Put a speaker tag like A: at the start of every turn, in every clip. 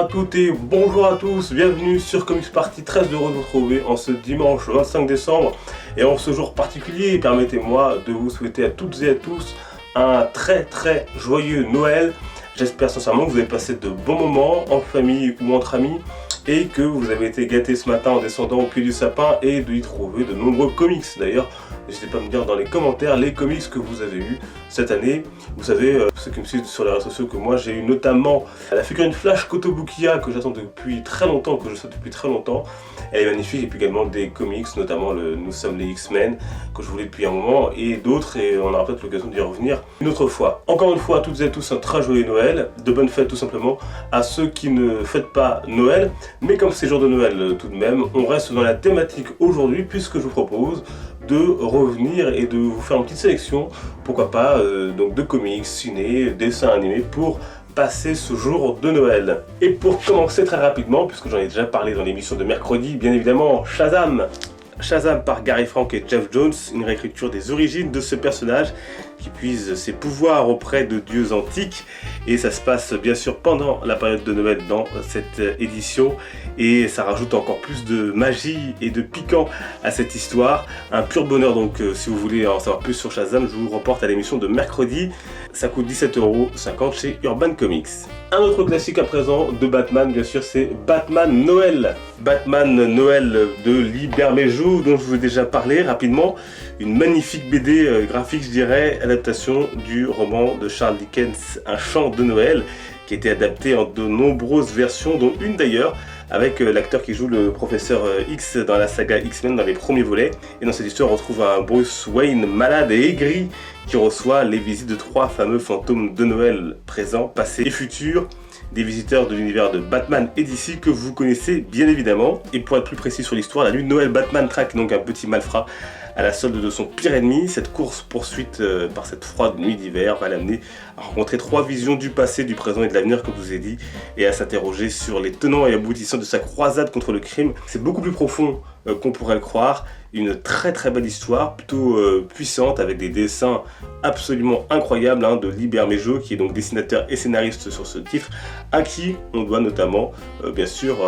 A: à toutes et bonjour à tous, bienvenue sur Comics Party, très heureux de vous retrouver en ce dimanche 25 décembre et en ce jour particulier, permettez-moi de vous souhaiter à toutes et à tous un très joyeux Noël. J'espère sincèrement que vous avez passé de bons moments en famille ou entre amis et que vous avez été gâtés ce matin en descendant au pied du sapin et d'y trouver de nombreux comics. D'ailleurs, n'hésitez pas à me dire dans les commentaires les comics que vous avez eu cette année. Vous savez, ceux qui me suivent sur les réseaux sociaux, que moi j'ai eu notamment la figurine Flash Kotobukiya que j'attends depuis très longtemps, que je souhaite depuis très longtemps. Elle est magnifique, et puis également des comics, notamment le Nous sommes les X-Men, que je voulais depuis un moment, et d'autres, et on aura peut-être l'occasion d'y revenir une autre fois. Encore une fois, à toutes et à tous, un très joyeux Noël, de bonnes fêtes tout simplement à ceux qui ne fêtent pas Noël, mais comme c'est jour de Noël tout de même, on reste dans la thématique aujourd'hui, puisque je vous propose de revenir et de vous faire une petite sélection, pourquoi pas, donc de comics, ciné, dessins animés pour passer ce jour de Noël. Et pour commencer très rapidement, puisque j'en ai déjà parlé dans l'émission de mercredi, bien évidemment, Shazam par Gary Frank et Geoff Johns, une réécriture des origines de ce personnage qui puise ses pouvoirs auprès de dieux antiques, et ça se passe bien sûr pendant la période de Noël dans cette édition, et ça rajoute encore plus de magie et de piquant à cette histoire. Un pur bonheur, donc si vous voulez en savoir plus sur Shazam, je vous reporte à l'émission de mercredi. Ça coûte 17,50 € chez Urban Comics. Un autre classique à présent de Batman, bien sûr, c'est Batman Noël. Batman Noël de Lee Bermejo, dont je vous ai déjà parlé rapidement. Une magnifique BD graphique, je dirais, adaptation du roman de Charles Dickens, Un chant de Noël, qui a été adapté en de nombreuses versions, dont une d'ailleurs, avec l'acteur qui joue le professeur X dans la saga X-Men dans les premiers volets. Et dans cette histoire, on retrouve un Bruce Wayne malade et aigri qui reçoit les visites de 3 fameux fantômes de Noël présents, passés et futurs, des visiteurs de l'univers de Batman et DC que vous connaissez bien évidemment. Et pour être plus précis sur l'histoire, la nuit de Noël, Batman traque donc un petit malfrat à la solde de son pire ennemi. Cette course-poursuite par cette froide nuit d'hiver va l'amener à rencontrer 3 visions du passé, du présent et de l'avenir, comme je vous ai dit, et à s'interroger sur les tenants et aboutissants de sa croisade contre le crime. C'est beaucoup plus profond qu'on pourrait le croire. Une très belle histoire, plutôt puissante, avec des dessins absolument incroyables de Lee Bermejo, qui est donc dessinateur et scénariste sur ce titre, à qui on doit notamment, bien sûr,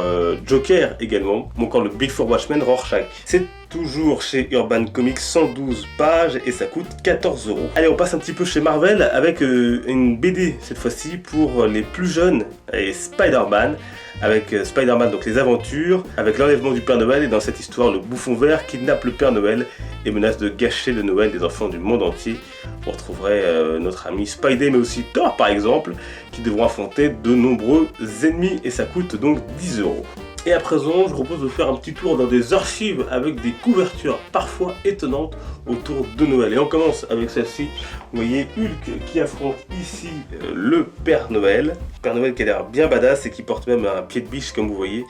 A: Joker également, ou encore le Big Four Watchmen Rorschach. C'est toujours chez Urban Comics, 112 pages, et ça coûte 14 €. Allez, on passe un petit peu chez Marvel, avec une BD, cette fois-ci, pour les plus jeunes, et Spider-Man, avec Spider-Man, donc les aventures, avec l'enlèvement du Père Noël, et dans cette histoire, le bouffon vert kidnappe le Père Noël et menace de gâcher le Noël des enfants du monde entier. On retrouverait notre ami Spidey, mais aussi Thor par exemple, qui devront affronter de nombreux ennemis, et ça coûte donc 10 €. Et à présent, je vous propose de faire un petit tour dans des archives avec des couvertures parfois étonnantes autour de Noël. Et on commence avec celle-ci. Vous voyez Hulk qui affronte ici le Père Noël. Père Noël qui a l'air bien badass et qui porte même un pied de biche, comme vous voyez,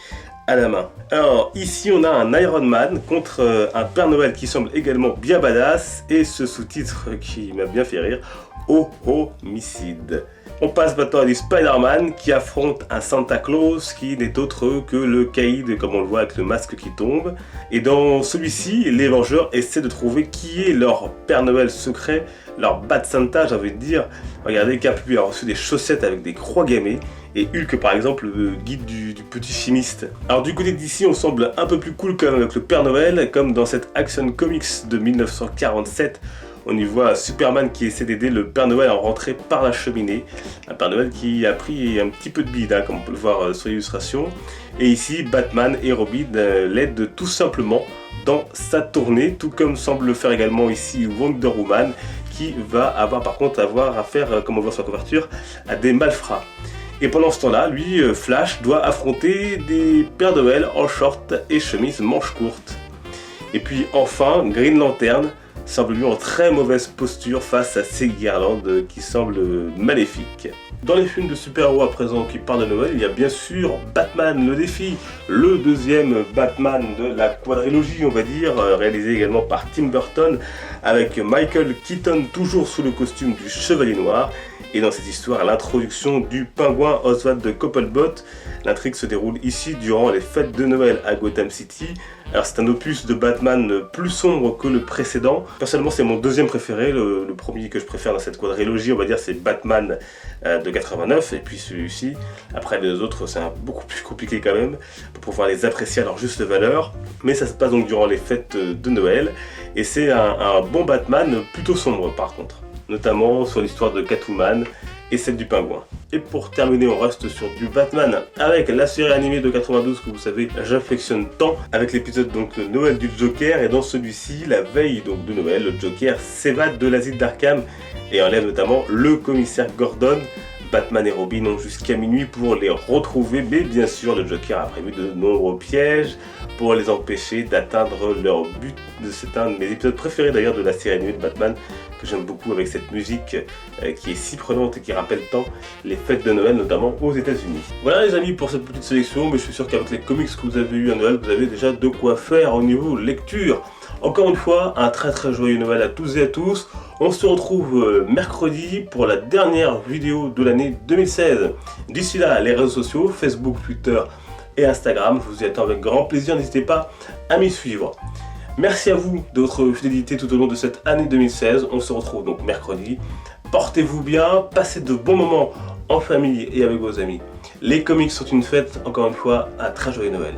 A: à la main. Alors ici on a un Iron Man contre un Père Noël qui semble également bien badass, et ce sous-titre qui m'a bien fait rire, Oh homicide. On passe maintenant à du Spider-Man qui affronte un Santa Claus qui n'est autre que le caïd, comme on le voit avec le masque qui tombe. Et dans celui-ci, les Vengeurs essaient de trouver qui est leur Père Noël secret, leur Bad Santa, j'ai envie de dire. Regardez, Cap lui a reçu des chaussettes avec des croix gammées, et Hulk par exemple le guide du petit chimiste. Alors du côté d'ici, on semble un peu plus cool quand même avec le Père Noël, comme dans cette Action Comics de 1947. On y voit Superman qui essaie d'aider le Père Noël à rentrer par la cheminée. Un Père Noël qui a pris un petit peu de bide, comme on peut le voir sur l'illustration. Et ici, Batman et Robin l'aident tout simplement dans sa tournée, tout comme semble le faire également ici Wonder Woman, qui va avoir affaire, comme on voit sur la couverture, à des malfrats. Et pendant ce temps-là, lui, Flash, doit affronter des Pères Noël en short et chemise manches courtes. Et puis enfin, Green Lantern semble lui en très mauvaise posture face à ces guirlandes qui semblent maléfiques. Dans les films de super-héros à présent qui parlent de Noël, il y a bien sûr Batman le défi, le deuxième Batman de la quadrilogie, on va dire, réalisé également par Tim Burton, avec Michael Keaton toujours sous le costume du Chevalier Noir. Et dans cette histoire, l'introduction du pingouin Oswald de Cobblepot. L'intrigue se déroule ici durant les fêtes de Noël à Gotham City. Alors c'est un opus de Batman plus sombre que le précédent. Personnellement c'est mon deuxième préféré, le premier que je préfère dans cette quadrilogie on va dire c'est Batman de 89 et puis celui-ci. Après les autres c'est beaucoup plus compliqué quand même pour pouvoir les apprécier à leur juste valeur. Mais ça se passe donc durant les fêtes de Noël et c'est un bon Batman plutôt sombre par contre. Notamment sur l'histoire de Catwoman et celle du pingouin. Et pour terminer, on reste sur du Batman avec la série animée de 92 que vous savez, j'affectionne tant, avec l'épisode donc de Noël du Joker. Et dans celui-ci, la veille donc de Noël, le Joker s'évade de l'asile d'Arkham et enlève notamment le commissaire Gordon. Batman et Robin ont jusqu'à minuit pour les retrouver, mais bien sûr le Joker a prévu de nombreux pièges pour les empêcher d'atteindre leur but. C'est un de mes épisodes préférés d'ailleurs de la série animée de Batman, que j'aime beaucoup avec cette musique qui est si prenante et qui rappelle tant les fêtes de Noël, notamment aux États-Unis. Voilà les amis pour cette petite sélection, mais je suis sûr qu'avec les comics que vous avez eu à Noël, vous avez déjà de quoi faire au niveau lecture. Encore une fois, un très joyeux Noël à tous et à tous. On se retrouve mercredi pour la dernière vidéo de l'année 2016. D'ici là, les réseaux sociaux, Facebook, Twitter et Instagram, je vous y attends avec grand plaisir, n'hésitez pas à m'y suivre. Merci à vous de votre fidélité tout au long de cette année 2016. On se retrouve donc mercredi. Portez-vous bien, passez de bons moments en famille et avec vos amis. Les comics sont une fête, encore une fois, un très joyeux Noël.